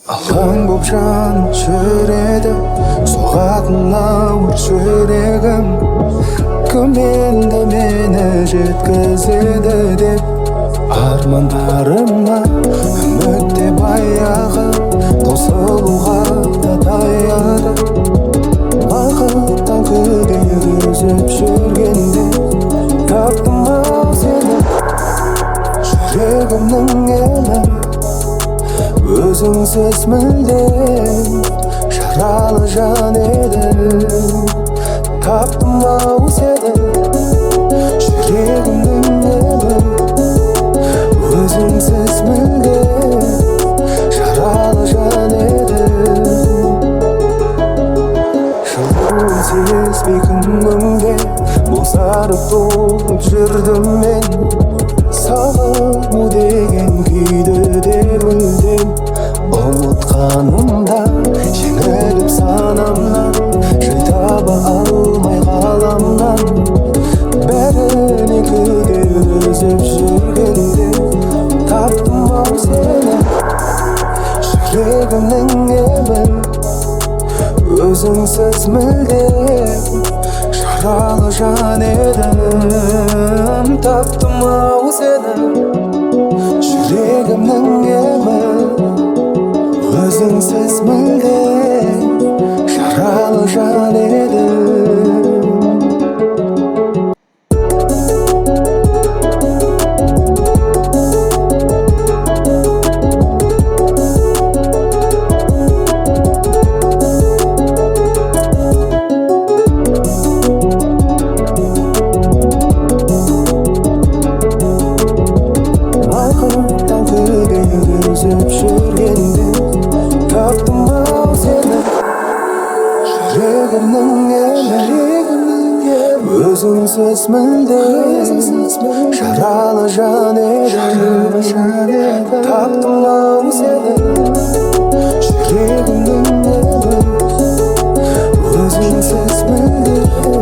Алаң боп жаным жүреді, соғатын ауыр жүрегім. Кім енді мені жеткізеді деп армандарыма үмітте баяғы қосылуға да даяр. Бақыттан күдер үзіп жүргенде таптым-ау сені, жүрегімнің емі. Өзіңсіз мүлдем жаралы жан едім. Таптым-ау сені, жүрегімнің емі. Өзіңсіз мүлдем жаралы жан едім. Жылуын сезбей күнімде бозарып толып жүрдім мен. Сағыну деген күйді де мүлдем ұмытқанымда, жеңіліп санамнан жай таба алмай ғаламнан. Бәріне күдер үзіп жүргенде таптым-ау сені, жүрегімнің емін. Өзіңсіз мүлдем жаралы жан едім. Таптым-ау сені, жүрегімнің емі. Өзіңсіз мүлдем жаралы жан едім. Үзіп жүргенде таптым-ау сені, жүрегімнің емі. Өзіңсіз мүлдем жаралы жан едім. Таптым-ау сені, жүрегімнің емі. Өзіңсіз мүлдем